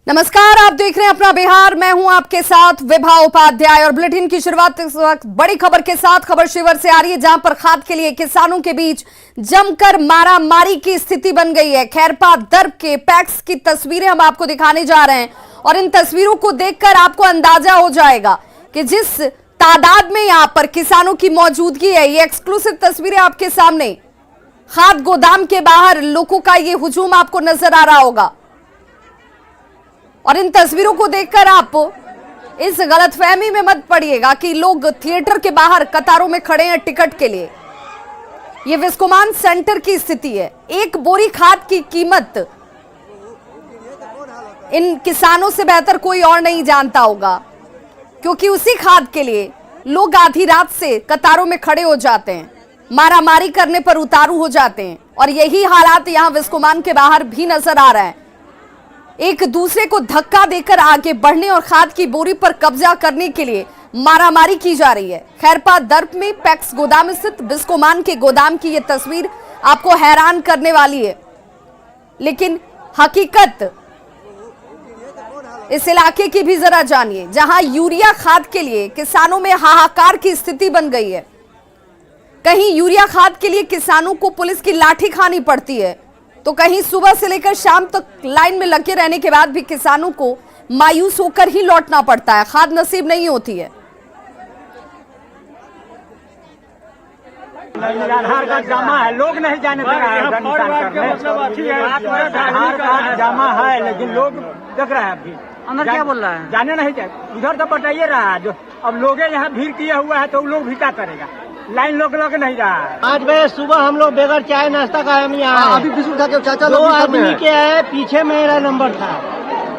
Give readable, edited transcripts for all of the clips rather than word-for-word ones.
नमस्कार, आप देख रहे हैं अपना बिहार। मैं हूं आपके साथ विभा उपाध्याय और बुलेटिन की शुरुआत इस वक्त बड़ी खबर के साथ खबर शिविर से आ रही है, जहां पर खाद के लिए किसानों के बीच जमकर मारामारी की स्थिति बन गई है। खैरपा दर्ब के पैक्स की तस्वीरें हम आपको दिखाने जा रहे हैं और इन तस्वीरों को देखकर आपको अंदाजा हो जाएगा कि जिस तादाद में यहां पर किसानों की मौजूदगी है। ये एक्सक्लूसिव तस्वीरें आपके सामने, खाद गोदाम के बाहर लोगों का ये हुजूम आपको नजर आ रहा होगा और इन तस्वीरों को देखकर आप इस गलतफहमी में मत पड़िएगा कि लोग थिएटर के बाहर कतारों में खड़े हैं टिकट के लिए। यह विस्कोमान सेंटर की स्थिति है। एक बोरी खाद की कीमत इन किसानों से बेहतर कोई और नहीं जानता होगा, क्योंकि उसी खाद के लिए लोग आधी रात से कतारों में खड़े हो जाते हैं, मारामारी करने पर उतारू हो जाते हैं और यही हालात यहां विस्कोमान के बाहर भी नजर आ रहा है। एक दूसरे को धक्का देकर आगे बढ़ने और खाद की बोरी पर कब्जा करने के लिए मारामारी की जा रही है। खैरपा दर्ब में पैक्स गोदाम स्थित विस्कोमान के गोदाम की यह तस्वीर आपको हैरान करने वाली है, लेकिन हकीकत इस इलाके की भी जरा जानिए, जहां यूरिया खाद के लिए किसानों में हाहाकार की स्थिति बन गई है। कहीं यूरिया खाद के लिए किसानों को पुलिस की लाठी खानी पड़ती है, तो कहीं सुबह से लेकर शाम तक लाइन में लगे रहने के बाद भी किसानों को मायूस होकर ही लौटना पड़ता है, खाद नसीब नहीं होती है। आधार कार्ड जमा है, लोग नहीं जाने दे रहा है। आधार कार्ड जमा है, लेकिन लोग देख रहे हैं अभी अंदर क्या बोल रहा है, जाने नहीं जाए। उधर तो बताइए रहा है, जो अब लोग यहाँ भीड़ किया हुआ है तो लोग भी क्या करेगा, लाइन लोग नहीं रहा है। 5 बजे सुबह हम लोग बगैर चाय नाश्ता का हम यहाँ अभी बिस्कुट खा के चाचा 2 आदमी के आए, पीछे मेरा नंबर था,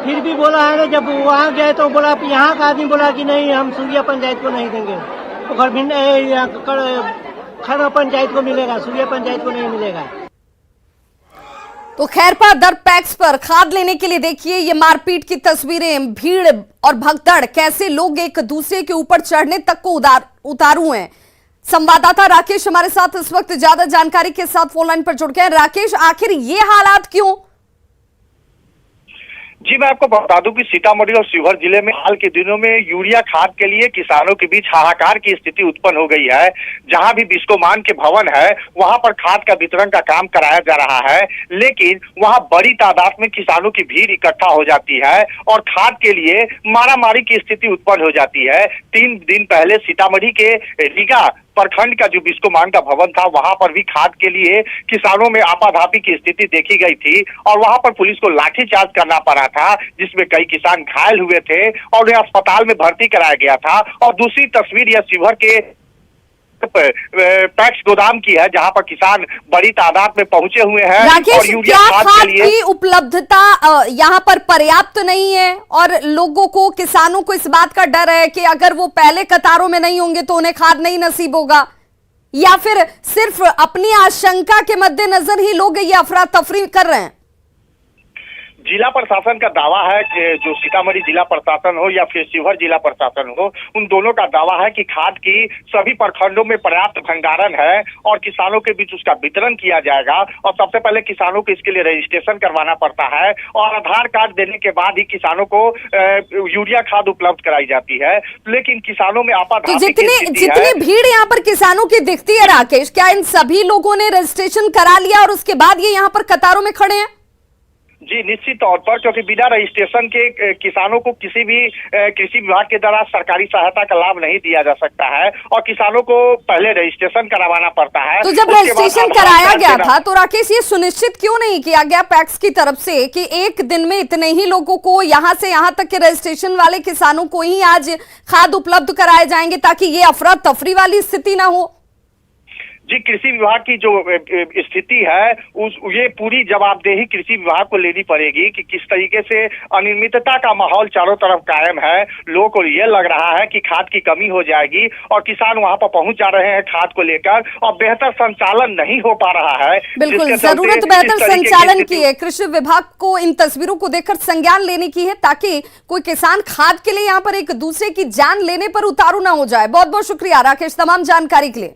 फिर भी बोला है ना, जब वहाँ गए तो बोला यहाँ का आदमी बोला कि नहीं हम सूर्या पंचायत को नहीं देंगे, तो खड़ा पंचायत को मिलेगा, सूर्या पंचायत को नहीं मिलेगा। तो खैरपा दर्ब पैक्स पर खाद लेने के लिए देखिए ये मारपीट की तस्वीरें, भीड़ और भगदड़, कैसे लोग एक दूसरे के ऊपर चढ़ने तक को उतारू हैं। संवाददाता राकेश हमारे साथ इस वक्त ज्यादा जानकारी के साथ फोन लाइन पर जुड़ गए। राकेश, आखिर ये हालात क्यों? जी, मैं आपको बता दूं कि सीतामढ़ी और शिवहर जिले में हाल के दिनों में यूरिया खाद के लिए किसानों के बीच हाहाकार की स्थिति उत्पन्न हो गई है। जहां भी विस्कोमान के भवन है, वहां पर खाद का वितरण का काम कराया जा रहा है, लेकिन वहां बड़ी तादाद में किसानों की भीड़ इकट्ठा हो जाती है और खाद के लिए मारामारी की स्थिति उत्पन्न हो जाती है। 3 दिन पहले सीतामढ़ी के रीगा प्रखंड का जो विस्कोमान का भवन था, वहां पर भी खाद के लिए किसानों में आपाधापी की स्थिति देखी गई थी और वहां पर पुलिस को लाठीचार्ज करना पड़ा था, जिसमें कई किसान घायल हुए थे और उन्हें अस्पताल में भर्ती कराया गया था। और दूसरी तस्वीर यह शिवहर के पैक्स गोदाम की है, जहां पर किसान बड़ी तादाद में पहुंचे हुए हैं। राकेश, और यूरिया क्या खाद खाद के लिए की उपलब्धता यहाँ पर पर्याप्त नहीं है और लोगों को, किसानों को इस बात का डर है कि अगर वो पहले कतारों में नहीं होंगे तो उन्हें खाद नहीं नसीब होगा, या फिर सिर्फ अपनी आशंका के मद्देनजर ही लोग ये अफरा तफरी कर रहे हैं? जिला प्रशासन का दावा है कि जो सीतामढ़ी जिला प्रशासन हो या फिर शिवहर जिला प्रशासन हो, उन दोनों का दावा है कि खाद की सभी प्रखंडों में पर्याप्त भंडारण है और किसानों के बीच उसका वितरण किया जाएगा। और सबसे पहले किसानों को इसके लिए रजिस्ट्रेशन करवाना पड़ता है और आधार कार्ड देने के बाद ही किसानों को यूरिया खाद उपलब्ध कराई जाती है। लेकिन किसानों में तो जितनी भीड़ यहाँ पर किसानों की दिखती है राकेश, क्या इन सभी लोगों ने रजिस्ट्रेशन करा लिया और उसके बाद ये यहाँ पर कतारों में खड़े हैं? जी, निश्चित तौर पर, क्योंकि बिना रजिस्ट्रेशन के किसानों को किसी भी कृषि विभाग के द्वारा सरकारी सहायता का लाभ नहीं दिया जा सकता है और किसानों को पहले रजिस्ट्रेशन करवाना पड़ता है। तो जब रजिस्ट्रेशन कराया गया था तो राकेश, ये सुनिश्चित क्यों नहीं किया गया पैक्स की तरफ से कि एक दिन में इतने ही लोगों को, यहाँ से यहाँ तक के रजिस्ट्रेशन वाले किसानों को ही आज खाद उपलब्ध कराए जाएंगे, ताकि ये अफरा तफरी वाली स्थिति ना हो? जी, कृषि विभाग की जो स्थिति है ये पूरी जवाबदेही कृषि विभाग को लेनी पड़ेगी कि किस तरीके से अनियमितता का माहौल चारों तरफ कायम है। लोगों को ये लग रहा है कि खाद की कमी हो जाएगी और किसान वहां पर पहुंच जा रहे हैं खाद को लेकर और बेहतर संचालन नहीं हो पा रहा है। बिल्कुल, जरूरत बेहतर संचालन की है। कृषि विभाग को इन तस्वीरों को देखकर संज्ञान लेने की है, ताकि कोई किसान खाद के लिए यहाँ पर एक दूसरे की जान लेने पर उतारू ना हो जाए। बहुत बहुत शुक्रिया राकेश तमाम जानकारी के लिए।